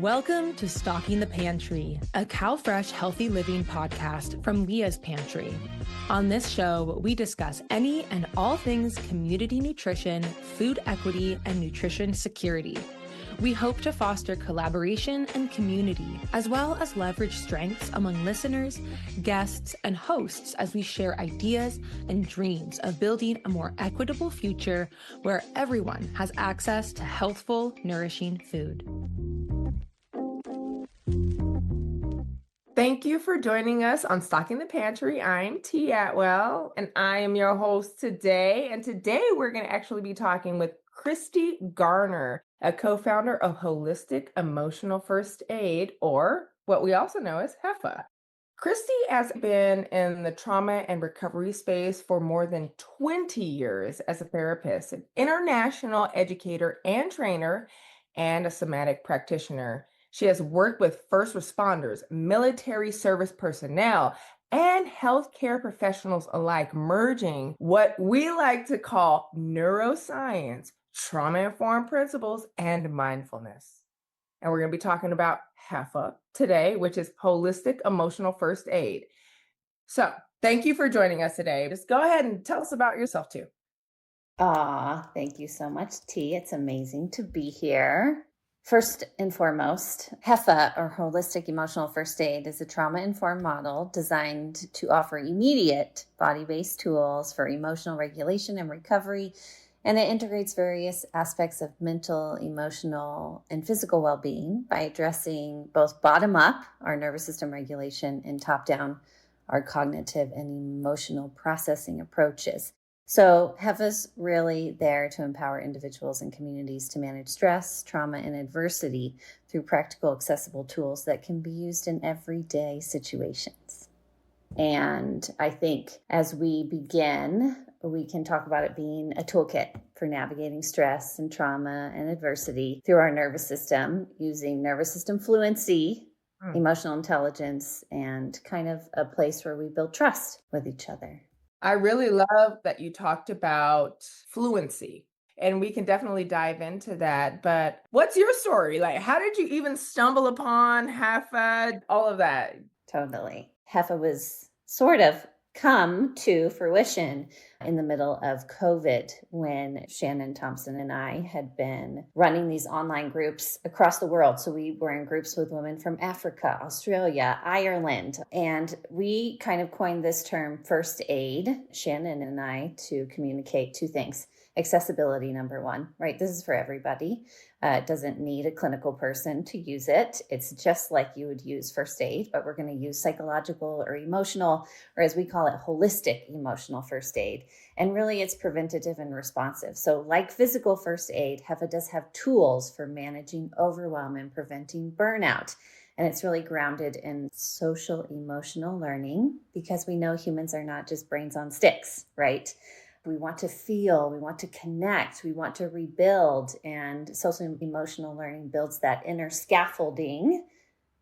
Welcome to Stocking the Pantry, a CalFresh Healthy Living podcast from Leah's Pantry. On this show, we discuss any and all things community nutrition, food equity, and nutrition security. We hope to foster collaboration and community, as well as leverage strengths among listeners, guests, and hosts as we share ideas and dreams of building a more equitable future where everyone has access to healthful, nourishing food. Thank you for joining us on Stocking the Pantry. I'm T. Atwell, and I am your host today. And today we're going to actually be talking with Christi Garner, a co-founder of Holistic Emotional First Aid, or what we also know as HEFA. Christi has been in the trauma and recovery space for more than 20 years as a therapist, an international educator and trainer, and a somatic practitioner. She has worked with first responders, military service personnel, and healthcare professionals alike, merging what we like to call neuroscience, trauma-informed principles, and mindfulness. And we're going to be talking about HEFA today, which is Holistic Emotional First Aid. So thank you for joining us today. Just go ahead and tell us about yourself too. Thank you so much, T. It's amazing to be here. First and foremost, HEFA, or Holistic Emotional First Aid, is a trauma-informed model designed to offer immediate body-based tools for emotional regulation and recovery, and it integrates various aspects of mental, emotional, and physical well-being by addressing both bottom-up, our nervous system regulation, and top-down, our cognitive and emotional processing approaches. So HEFA's really there to empower individuals and communities to manage stress, trauma, and adversity through practical, accessible tools that can be used in everyday situations. And I think as we begin, we can talk about it being a toolkit for navigating stress and trauma and adversity through our nervous system, using nervous system fluency, emotional intelligence, and kind of a place where we build trust with each other. I really love that you talked about fluency, and we can definitely dive into that. But what's your story? Like, how did you even stumble upon HEFA, all of that? Totally. HEFA was sort of come to fruition in the middle of COVID when Shannon Thompson and I had been running these online groups across the world. So we were in groups with women from Africa, Australia, Ireland, and we kind of coined this term first aid, Shannon and I, to communicate two things. Accessibility, number one, right? This is for everybody. It doesn't need a clinical person to use it. It's just like you would use first aid, but we're going to use psychological or emotional, or as we call it, holistic emotional first aid. And really it's preventative and responsive. So like physical first aid, HEFA does have tools for managing overwhelm and preventing burnout. And it's really grounded in social emotional learning because we know humans are not just brains on sticks, right? We want to feel, we want to connect, we want to rebuild, and social emotional learning builds that inner scaffolding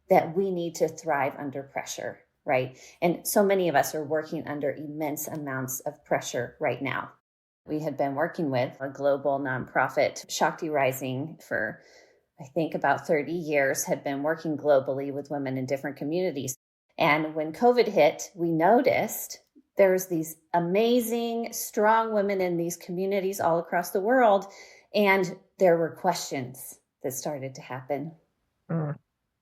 that we need to thrive under pressure, right? And so many of us are working under immense amounts of pressure right now. We had been working with a global nonprofit, Shakti Rising, for I think about 30 years, had been working globally with women in different communities. And when COVID hit, we noticed there's these amazing, strong women in these communities all across the world. And there were questions that started to happen.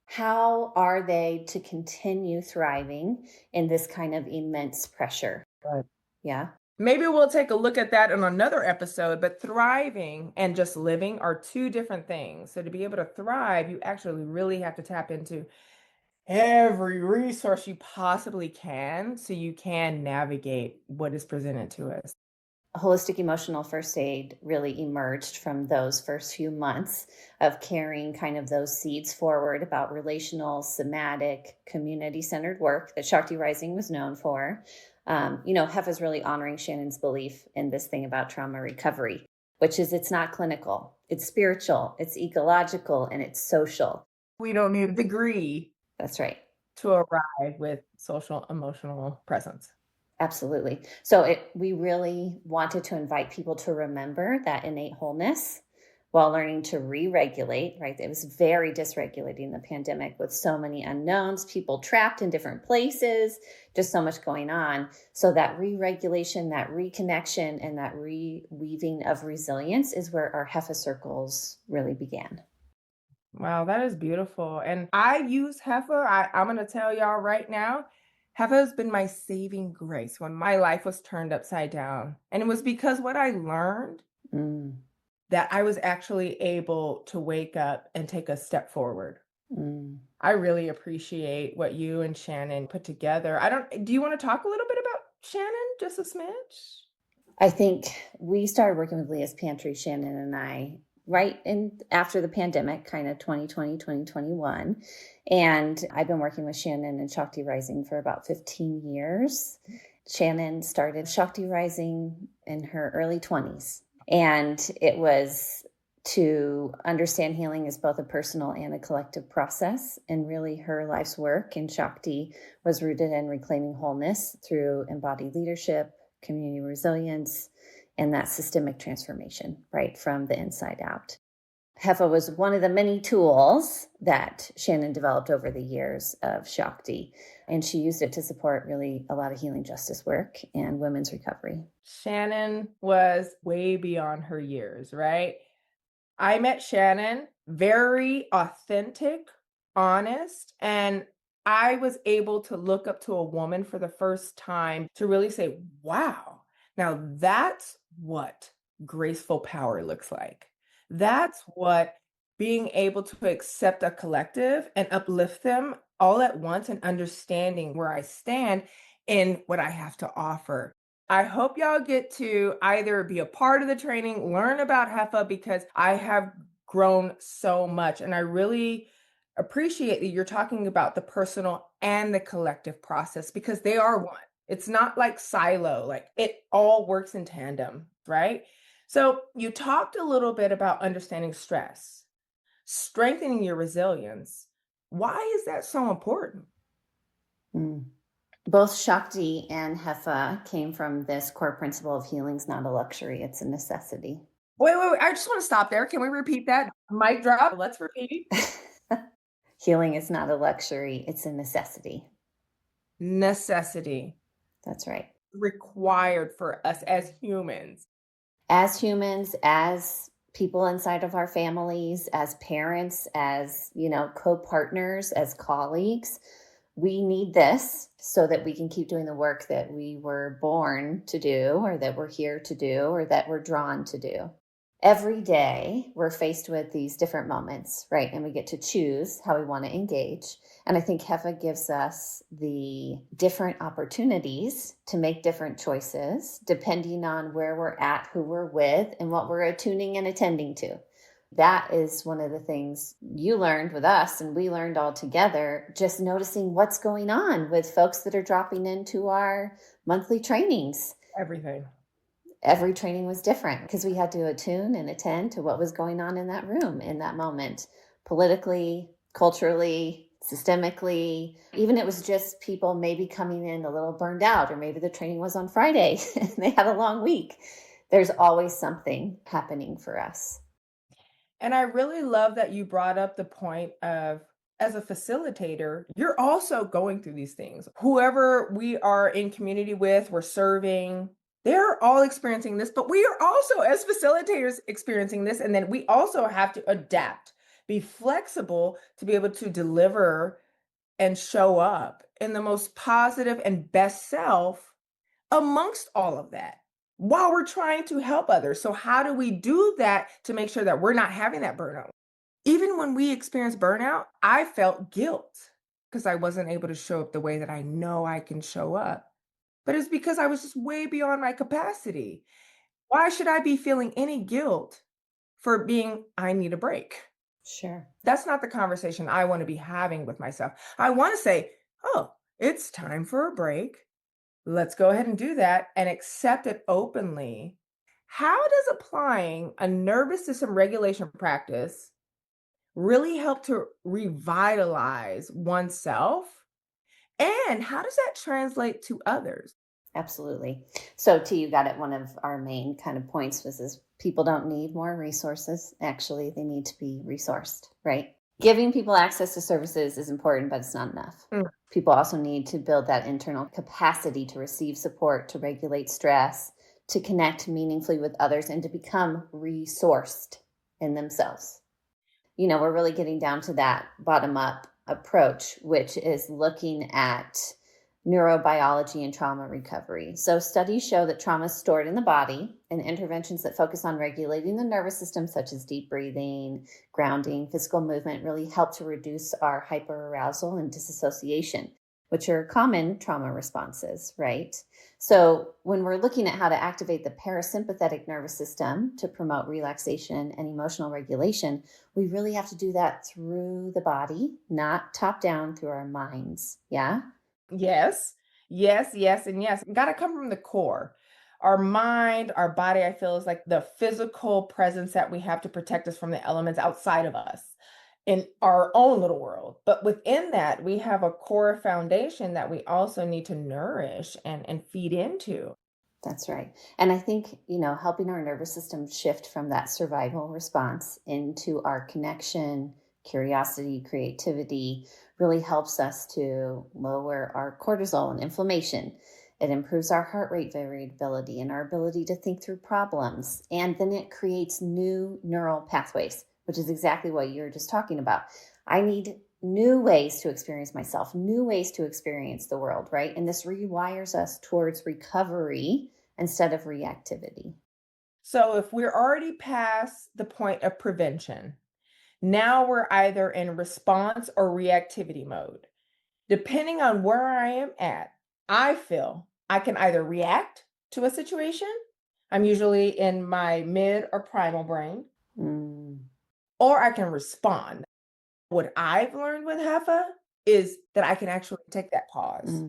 How are they to continue thriving in this kind of immense pressure? Right. Yeah. Maybe we'll take a look at that in another episode, but thriving and just living are two different things. So to be able to thrive, you actually really have to tap into every resource you possibly can so you can navigate what is presented to us. Holistic emotional first aid really emerged from those first few months of carrying kind of those seeds forward about relational, somatic, community-centered work that Shakti Rising was known for. HEFA is really honoring Shannon's belief in this thing about trauma recovery, which is it's not clinical, it's spiritual, it's ecological, and it's social. We don't need a degree. That's right. To arrive with social emotional presence. Absolutely. So we really wanted to invite people to remember that innate wholeness while learning to re-regulate, right? It was very dysregulating, the pandemic, with so many unknowns, people trapped in different places, just so much going on. So that re-regulation, that reconnection, and that reweaving of resilience is where our HEFA circles really began. Wow, that is beautiful. And I use HEFA. I'm going to tell y'all right now, HEFA has been my saving grace when my life was turned upside down. And it was because what I learned Mm, that I was actually able to wake up and take a step forward. mm. I really appreciate what you and Shannon put together. Do you want to talk a little bit about Shannon, just a smidge? I think we started working with Leah's Pantry, Shannon and I, right in after the pandemic, kind of 2020, 2021. And I've been working with Shannon and Shakti Rising for about 15 years. Shannon started Shakti Rising in her early 20s. And it was to understand healing as both a personal and a collective process. And really her life's work in Shakti was rooted in reclaiming wholeness through embodied leadership, community resilience, and that systemic transformation, right, from the inside out. HEFA was one of the many tools that Shannon developed over the years of Shakti, and she used it to support really a lot of healing justice work and women's recovery. Shannon was way beyond her years, right? I met Shannon very authentic, honest, and I was able to look up to a woman for the first time to really say, wow, now that's what graceful power looks like. That's what being able to accept a collective and uplift them all at once and understanding where I stand and what I have to offer. I hope y'all get to either be a part of the training, learn about HEFA, because I have grown so much. And I really appreciate that you're talking about the personal and the collective process because they are one. It's not like silo, like it all works in tandem, right? So you talked a little bit about understanding stress, strengthening your resilience. Why is that so important? Mm. Both Shakti and HEFA came from this core principle of healing's not a luxury, it's a necessity. Wait. I just want to stop there. Can we repeat that? Mic drop. Let's repeat. Healing is not a luxury, it's a necessity. Necessity. That's right. Required for us as humans. As humans, as people inside of our families, as parents, as, co-partners, as colleagues, we need this so that we can keep doing the work that we were born to do, or that we're here to do, or that we're drawn to do. Every day, we're faced with these different moments, right? And we get to choose how we want to engage. And I think HEFA gives us the different opportunities to make different choices, depending on where we're at, who we're with, and what we're attuning and attending to. That is one of the things you learned with us, and we learned all together, just noticing what's going on with folks that are dropping into our monthly trainings. Everything. Every training was different because we had to attune and attend to what was going on in that room in that moment, politically, culturally, systemically. Even it was just people maybe coming in a little burned out, or maybe the training was on Friday and they had a long week. There's always something happening for us. And I really love that you brought up the point of, as a facilitator, you're also going through these things. Whoever we are in community with, we're serving, they're all experiencing this, but we are also, as facilitators, experiencing this. And then we also have to adapt, be flexible to be able to deliver and show up in the most positive and best self amongst all of that while we're trying to help others. So how do we do that to make sure that we're not having that burnout? Even when we experience burnout, I felt guilt because I wasn't able to show up the way that I know I can show up. But it's because I was just way beyond my capacity. Why should I be feeling any guilt for being, I need a break? Sure. That's not the conversation I want to be having with myself. I want to say, oh, it's time for a break. Let's go ahead and do that and accept it openly. How does applying a nervous system regulation practice really help to revitalize oneself? And how does that translate to others? Absolutely. So T, you got it. One of our main kind of points was this People don't need more resources. Actually, they need to be resourced, right? Giving people access to services is important, but it's not enough. People also need to build that internal capacity to receive support, to regulate stress, to connect meaningfully with others, and to become resourced in themselves. We're really getting down to that bottom-up approach, which is looking at neurobiology and trauma recovery. So studies show that trauma is stored in the body, and interventions that focus on regulating the nervous system, such as deep breathing, grounding, physical movement, really help to reduce our hyperarousal and disassociation, which are common trauma responses, right? So when we're looking at how to activate the parasympathetic nervous system to promote relaxation and emotional regulation, we really have to do that through the body, not top down through our minds. Yeah? Yes, yes, yes, and yes. Got to come from the core. Our mind, our body, I feel, is like the physical presence that we have to protect us from the elements outside of us in our own little world. But within that, we have a core foundation that we also need to nourish and feed into. That's right. And I think, helping our nervous system shift from that survival response into our connection, curiosity, creativity really helps us to lower our cortisol and inflammation. It improves our heart rate variability and our ability to think through problems. And then it creates new neural pathways, which is exactly what you were just talking about. I need new ways to experience myself, new ways to experience the world, right? And this rewires us towards recovery instead of reactivity. So if we're already past the point of prevention, now we're either in response or reactivity mode. Depending on where I am at, I feel I can either react to a situation. I'm usually in my mid or primal brain, or I can respond. What I've learned with HEFA is that I can actually take that pause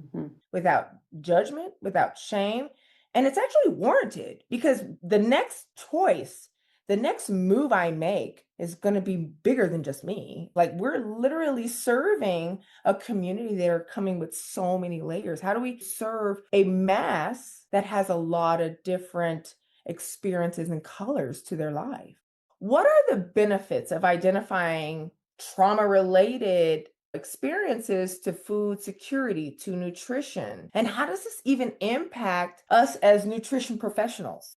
without judgment, without shame. And it's actually warranted because the next choice, the next move I make is going to be bigger than just me. Like we're literally serving a community that are coming with so many layers. How do we serve a mass that has a lot of different experiences and colors to their life? What are the benefits of identifying trauma-related experiences to food security, to nutrition? And how does this even impact us as nutrition professionals?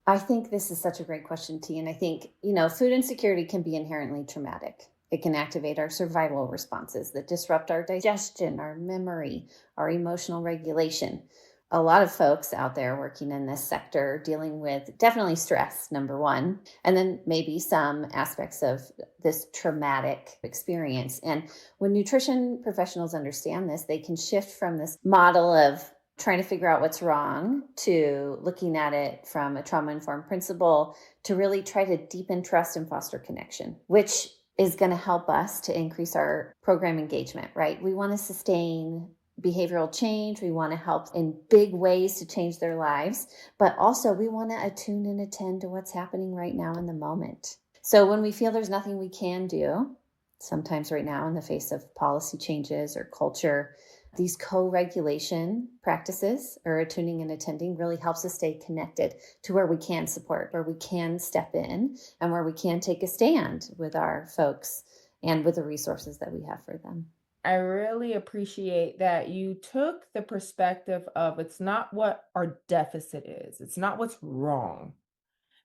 I think this is such a great question, T. And I think, food insecurity can be inherently traumatic. It can activate our survival responses that disrupt our digestion, our memory, our emotional regulation. A lot of folks out there working in this sector dealing with definitely stress, number one, and then maybe some aspects of this traumatic experience. And when nutrition professionals understand this, they can shift from this model of trying to figure out what's wrong to looking at it from a trauma-informed principle to really try to deepen trust and foster connection, which is going to help us to increase our program engagement, right? We want to sustain behavioral change. We want to help in big ways to change their lives, but also we want to attune and attend to what's happening right now in the moment. So when we feel there's nothing we can do, sometimes right now in the face of policy changes or culture, these co-regulation practices or attuning and attending really helps us stay connected to where we can support, where we can step in, and where we can take a stand with our folks and with the resources that we have for them. I really appreciate that you took the perspective of it's not what our deficit is. It's not what's wrong.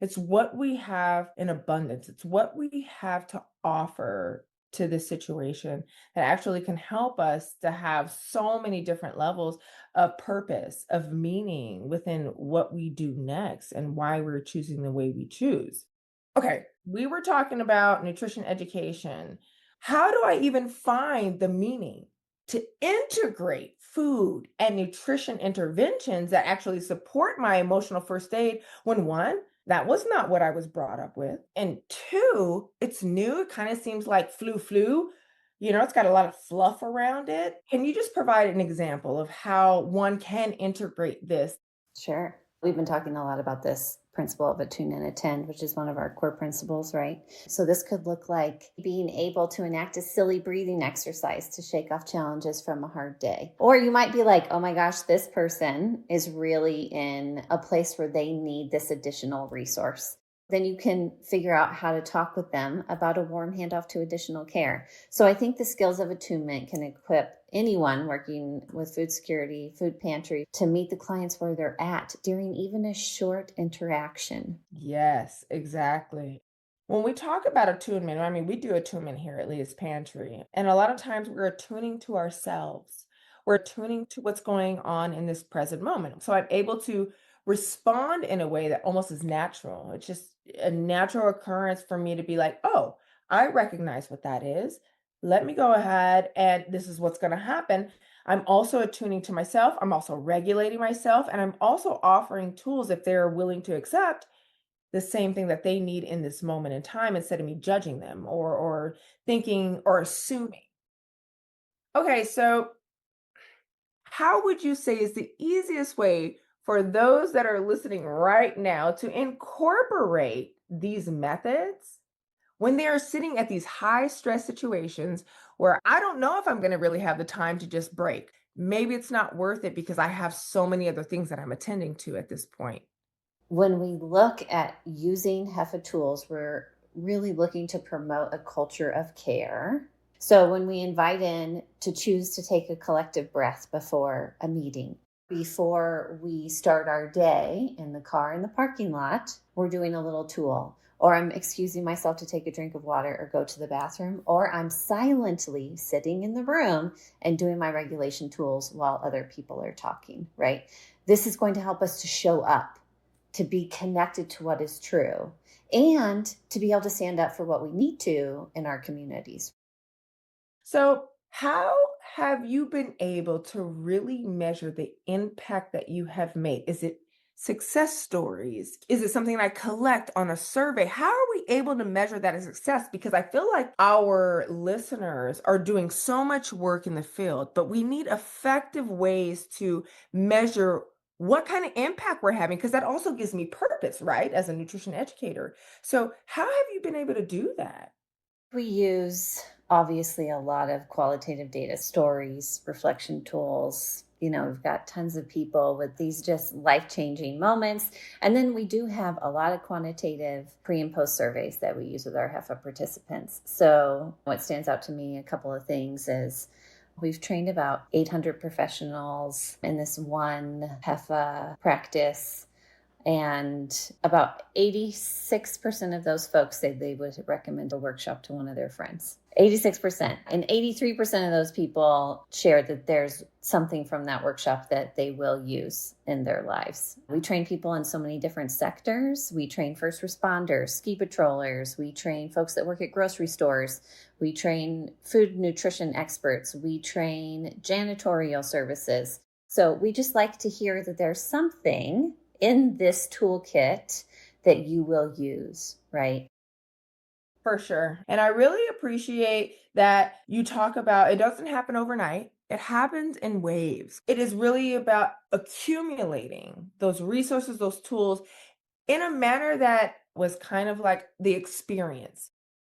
It's what we have in abundance. It's what we have to offer to this situation that actually can help us to have so many different levels of purpose, of meaning within what we do next and why we're choosing the way we choose. Okay, we were talking about nutrition education. How do I even find the meaning to integrate food and nutrition interventions that actually support my emotional first aid when one, that was not what I was brought up with, and two, it's new. It kind of seems like flu. It's got a lot of fluff around it. Can you just provide an example of how one can integrate this? Sure. We've been talking a lot about this principle of attune and attend, which is one of our core principles, right? So this could look like being able to enact a silly breathing exercise to shake off challenges from a hard day. Or you might be like, oh my gosh, this person is really in a place where they need this additional resource. Then you can figure out how to talk with them about a warm handoff to additional care. So I think the skills of attunement can equip anyone working with food security, food pantry, to meet the clients where they're at during even a short interaction. Yes, exactly. When we talk about attunement, I mean, we do attunement here at Leah's Pantry, and a lot of times we're attuning to ourselves. We're attuning to what's going on in this present moment. So I'm able to respond in a way that almost is natural. It's just a natural occurrence for me to be like, oh, I recognize what that is. Let me go ahead, and this is what's going to happen. I'm also attuning to myself. I'm also regulating myself, and I'm also offering tools if they're willing to accept the same thing that they need in this moment in time instead of me judging them or thinking or assuming. Okay, so how would you say is the easiest way for those that are listening right now to incorporate these methods when they are sitting at these high stress situations where I don't know if I'm going to really have the time to just break? Maybe it's not worth it because I have so many other things that I'm attending to at this point. When we look at using HEFA tools, we're really looking to promote a culture of care. So when we invite in to choose to take a collective breath before a meeting, before we start our day in the car in the parking lot, we're doing a little tool. Or I'm excusing myself to take a drink of water or go to the bathroom, or I'm silently sitting in the room and doing my regulation tools while other people are talking, right? This is going to help us to show up, to be connected to what is true, and to be able to stand up for what we need to in our communities. So, how have you been able to really measure the impact that you have made? Is it success stories? Is it something I collect on a survey? How are we able to measure that as success? Because I feel like our listeners are doing so much work in the field, but we need effective ways to measure what kind of impact we're having, because that also gives me purpose, right, as a nutrition educator. So, how have you been able to do that? We use obviously a lot of qualitative data, stories, reflection tools. We've got tons of people with these just life-changing moments. And then we do have a lot of quantitative pre and post surveys that we use with our HEFA participants. So what stands out to me, a couple of things, is we've trained about 800 professionals in this one HEFA practice. And about 86% of those folks said they would recommend a workshop to one of their friends. 86%. And 83% of those people shared that there's something from that workshop that they will use in their lives. We train people in so many different sectors. We train first responders, ski patrollers. We train folks that work at grocery stores. We train food nutrition experts. We train janitorial services. So we just like to hear that there's something in this toolkit that you will use, right? For sure. And I really appreciate that you talk about it doesn't happen overnight. It happens in waves. It is really about accumulating those resources, those tools in a manner that was kind of like the experience.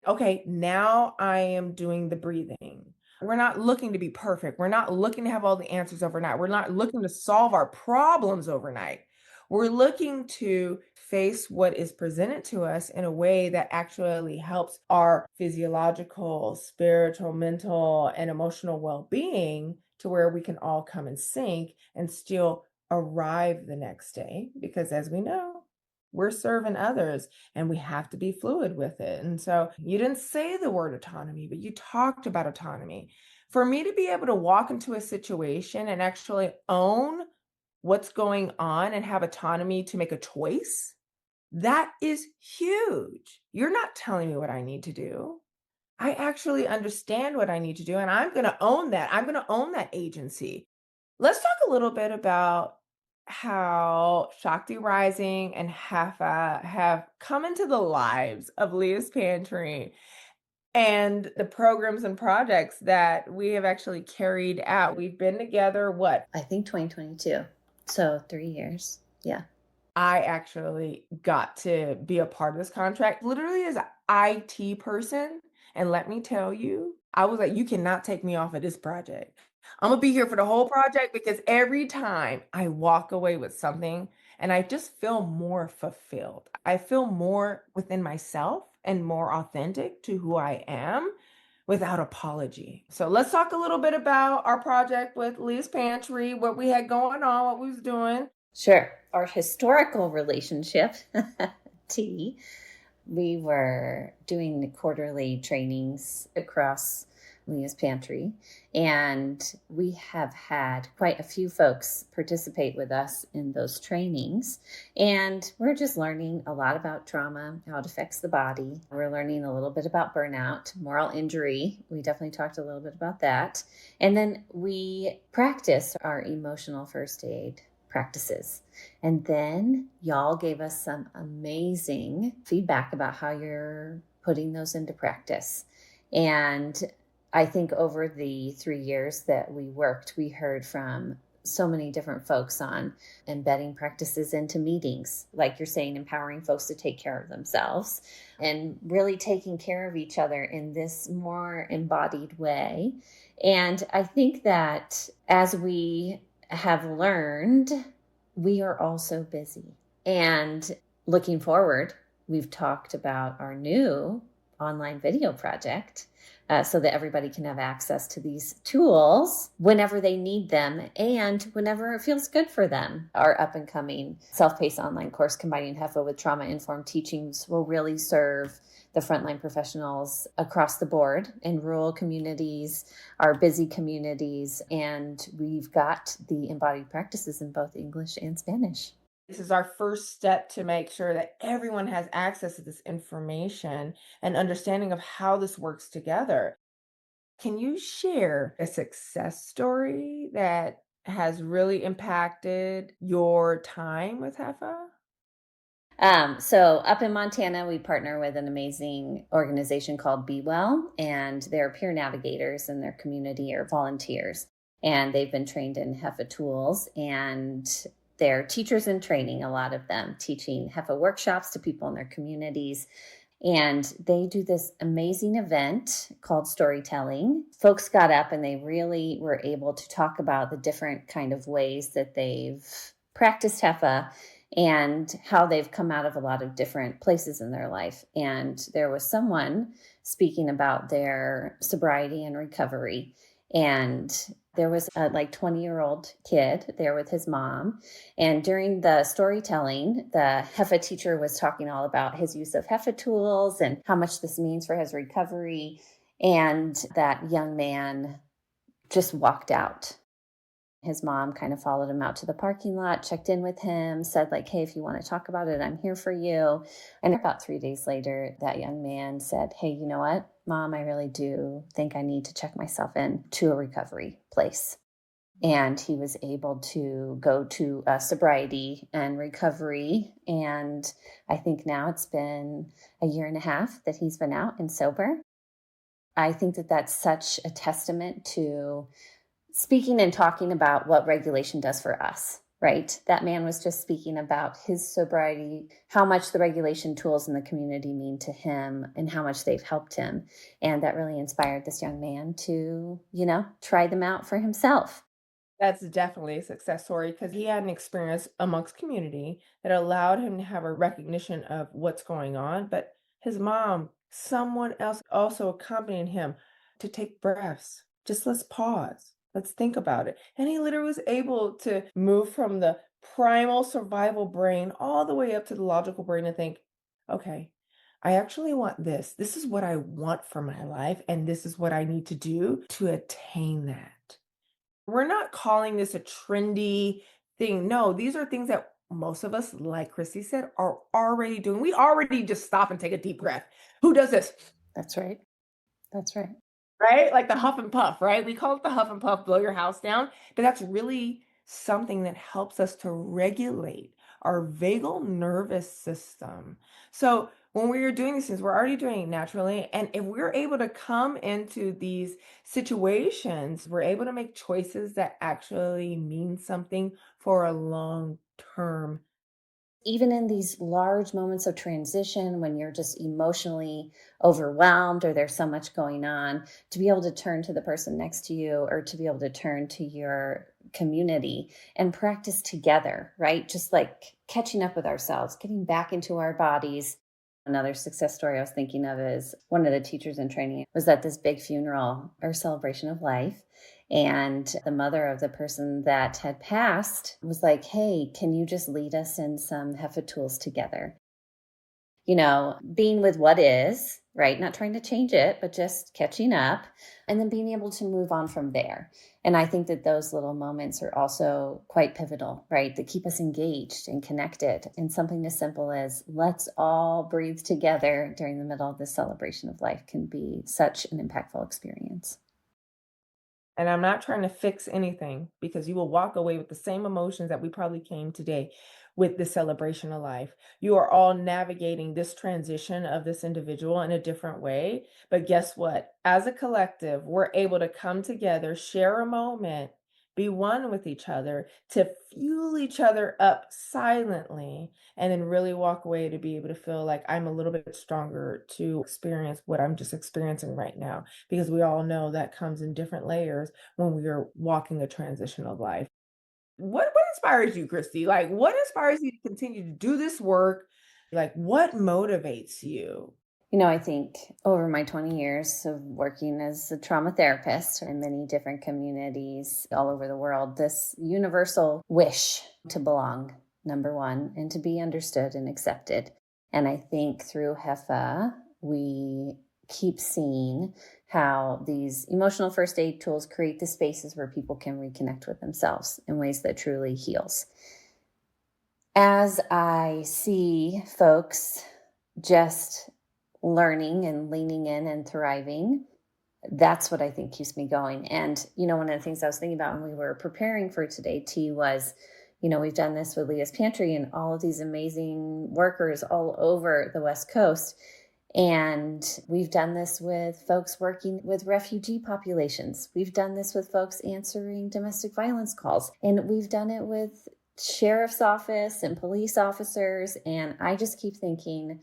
Okay, now I am doing the breathing. We're not looking to be perfect. We're not looking to have all the answers overnight. We're not looking to solve our problems overnight. We're looking to face what is presented to us in a way that actually helps our physiological, spiritual, mental, and emotional well being to where we can all come in sync and still arrive the next day. Because as we know, we're serving others and we have to be fluid with it. And so you didn't say the word autonomy, but you talked about autonomy. For me to be able to walk into a situation and actually own what's going on and have autonomy to make a choice, that is huge. You're not telling me what I need to do. I actually understand what I need to do, and I'm going to own that. I'm going to own that agency. Let's talk a little bit about how Shakti Rising and HEFA have come into the lives of Leah's Pantry and the programs and projects that we have actually carried out. We've been together, what? I think 2022. So 3 years. Yeah. I actually got to be a part of this contract literally as an IT person. And let me tell you, I was like, you cannot take me off of this project. I'm gonna be here for the whole project because every time I walk away with something, And I just feel more fulfilled. I feel more within myself and more authentic to who I am without apology. So let's talk a little bit about our project with Leah's Pantry, what we had going on, what we was doing. Sure. Our historical relationship, T, we were doing the quarterly trainings across Leah's Pantry, and we have had quite a few folks participate with us in those trainings. And we're just learning a lot about trauma, how it affects the body. We're learning a little bit about burnout, moral injury. We definitely talked a little bit about that. And then we practice our emotional first aid practices. And then y'all gave us some amazing feedback about how you're putting those into practice. And I think over the 3 years that we worked, we heard from so many different folks on embedding practices into meetings, like you're saying, empowering folks to take care of themselves and really taking care of each other in this more embodied way. And I think that as we have learned, we are also busy. And looking forward, we've talked about our new online video project so that everybody can have access to these tools whenever they need them and whenever it feels good for them. Our up and coming self-paced online course combining HEFA with trauma-informed teachings will really serve the frontline professionals across the board in rural communities, our busy communities, and we've got the embodied practices in both English and Spanish. This is our first step to make sure that everyone has access to this information and understanding of how this works together. Can you share a success story that has really impacted your time with HEFA? So up in Montana, we partner with an amazing organization called Be Well, and they're peer navigators in their community or volunteers. And they've been trained in HEFA tools, and they're teachers in training, a lot of them teaching HEFA workshops to people in their communities. And they do this amazing event called storytelling. Folks got up and they really were able to talk about the different kind of ways that they've practiced HEFA and how they've come out of a lot of different places in their life. And there was someone speaking about their sobriety and recovery. And there was a 20-year-old kid there with his mom. And during the storytelling, the HEFA teacher was talking all about his use of HEFA tools and how much this means for his recovery. And that young man just walked out. His mom kind of followed him out to the parking lot, checked in with him, said hey, if you want to talk about it, I'm here for you. And about 3 days later, that young man said, hey, you know what, Mom, I really do think I need to check myself in to a recovery place. And he was able to go to sobriety and recovery. And I think now it's been a year and a half that he's been out and sober. I think that that's such a testament to speaking and talking about what regulation does for us, right? That man was just speaking about his sobriety, how much the regulation tools in the community mean to him and how much they've helped him. And that really inspired this young man to, try them out for himself. That's definitely a success story because he had an experience amongst community that allowed him to have a recognition of what's going on. But his mom, someone else also accompanying him to take breaths. Just let's pause. Let's think about it. And he literally was able to move from the primal survival brain all the way up to the logical brain and think, okay, I actually want this. This is what I want for my life. And this is what I need to do to attain that. We're not calling this a trendy thing. No, these are things that most of us, like Christi said, are already doing. We already just stop and take a deep breath. Who does this? That's right. That's right. Right? Like the huff and puff, right? We call it the huff and puff, blow your house down, but that's really something that helps us to regulate our vagal nervous system. So when we are doing these things, we're already doing it naturally. And if we're able to come into these situations, we're able to make choices that actually mean something for a long term. Even in these large moments of transition, when you're just emotionally overwhelmed or there's so much going on, to be able to turn to the person next to you or to be able to turn to your community and practice together, right? Just like catching up with ourselves, getting back into our bodies. Another success story I was thinking of is one of the teachers in training was at this big funeral or celebration of life. And the mother of the person that had passed was like, hey, can you just lead us in some HEFA tools together? Being with what is, right? Not trying to change it, but just catching up and then being able to move on from there. And I think that those little moments are also quite pivotal, right? That keep us engaged and connected. And something as simple as let's all breathe together during the middle of this celebration of life can be such an impactful experience. And I'm not trying to fix anything, because you will walk away with the same emotions that we probably came today with the celebration of life. You are all navigating this transition of this individual in a different way. But guess what? As a collective, we're able to come together, share a moment, be one with each other, to fuel each other up silently, and then really walk away to be able to feel like I'm a little bit stronger to experience what I'm just experiencing right now. Because we all know that comes in different layers when we are walking a transition of life. What inspires you, Christi? Like, what inspires you to continue to do this work? Like, what motivates you? I think over my 20 years of working as a trauma therapist in many different communities all over the world, this universal wish to belong, number one, and to be understood and accepted. And I think through HEFA, we keep seeing how these emotional first aid tools create the spaces where people can reconnect with themselves in ways that truly heals. As I see folks just learning and leaning in and thriving, that's what I think keeps me going. And, one of the things I was thinking about when we were preparing for today, T, was, we've done this with Leah's Pantry and all of these amazing workers all over the West Coast. And we've done this with folks working with refugee populations. We've done this with folks answering domestic violence calls. And we've done it with sheriff's office and police officers. And I just keep thinking,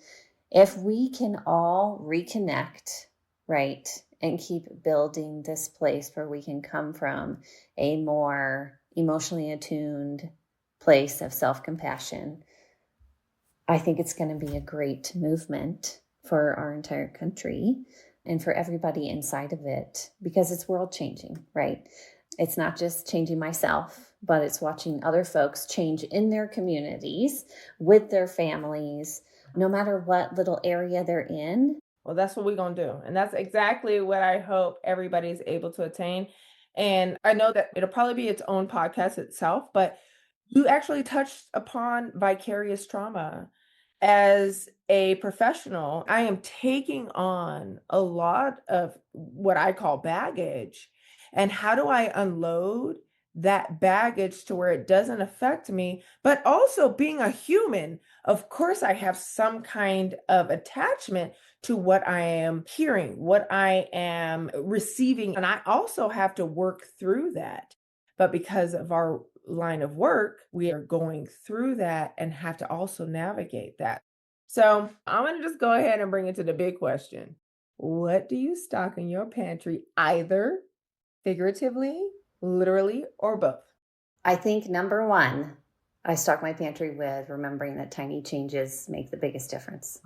if we can all reconnect, right, and keep building this place where we can come from a more emotionally attuned place of self-compassion, I think it's going to be a great movement for our entire country and for everybody inside of it, because it's world changing, right? It's not just changing myself, but it's watching other folks change in their communities with their families, no matter what little area they're in. Well, that's what we're going to do. And that's exactly what I hope everybody's able to attain. And I know that it'll probably be its own podcast itself, but you actually touched upon vicarious trauma. As a professional, I am taking on a lot of what I call baggage. And how do I unload that baggage to where it doesn't affect me? But also, being a human, of course, I have some kind of attachment to what I am hearing, what I am receiving. And I also have to work through that. But because of our line of work, we are going through that and have to also navigate that. So I'm going to just go ahead and bring it to the big question. What do you stock in your pantry, either figuratively, literally, or both? I think number one, I stock my pantry with remembering that tiny changes make the biggest difference.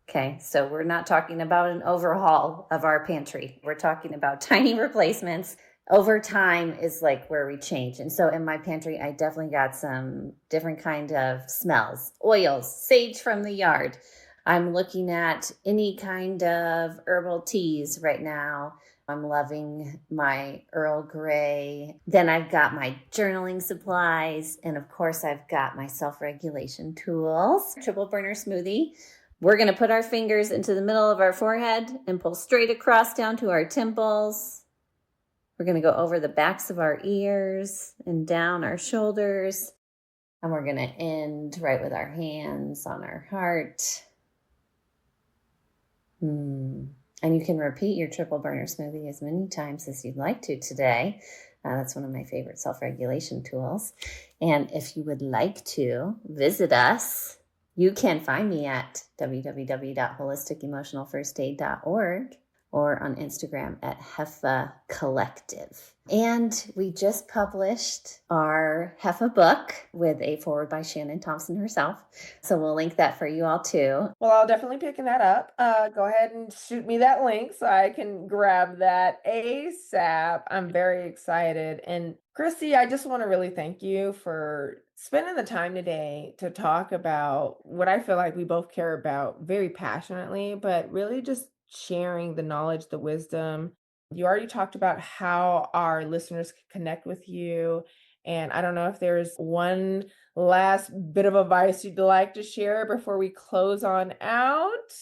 Okay, so we're not talking about an overhaul of our pantry. We're talking about tiny replacements. Over time is like where we change. And so in my pantry, I definitely got some different kind of smells, oils, sage from the yard. I'm looking at any kind of herbal teas right now. I'm loving my Earl Grey. Then I've got my journaling supplies. And of course, I've got my self-regulation tools. Triple burner smoothie. We're going to put our fingers into the middle of our forehead and pull straight across down to our temples. We're going to go over the backs of our ears and down our shoulders. And we're going to end right with our hands on our heart. And you can repeat your triple burner smoothie as many times as you'd like to today. That's one of my favorite self-regulation tools. And if you would like to visit us, you can find me at www.holisticemotionalfirstaid.org. or on Instagram at HEFA Collective. And we just published our HEFA book with a foreword by Shannon Thompson herself. So we'll link that for you all too. Well, I'll definitely picking that up. Go ahead and shoot me that link so I can grab that ASAP. I'm very excited. And Christi, I just want to really thank you for spending the time today to talk about what I feel like we both care about very passionately, but really just sharing the knowledge, the wisdom. You already talked about how our listeners can connect with you. And I don't know if there's one last bit of advice you'd like to share before we close on out.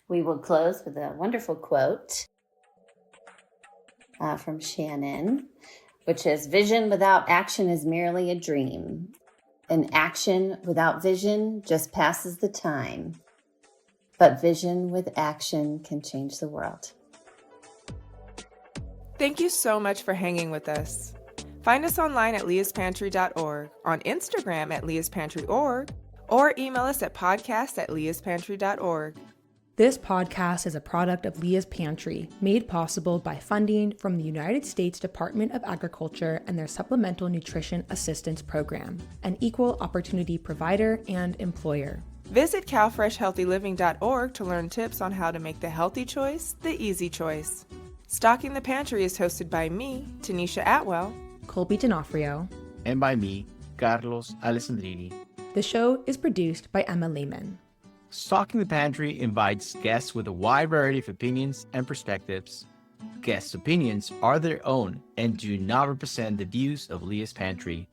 We will close with a wonderful quote from Shannon, which is, "Vision without action is merely a dream. And action without vision just passes the time. But vision with action can change the world." Thank you so much for hanging with us. Find us online at leaspantry.org, on Instagram at leaspantry.org, or email us at podcast@leaspantry.org. This podcast is a product of Leah's Pantry, made possible by funding from the United States Department of Agriculture and their Supplemental Nutrition Assistance Program, an equal opportunity provider and employer. Visit calfreshhealthyliving.org to learn tips on how to make the healthy choice the easy choice. Stocking the Pantry is hosted by me, Tanisha Atwell, Colby D'Onofrio, and by me, Carlos Alessandrini. The show is produced by Emma Lehman. Stocking the Pantry invites guests with a wide variety of opinions and perspectives. Guests' opinions are their own and do not represent the views of Leah's Pantry.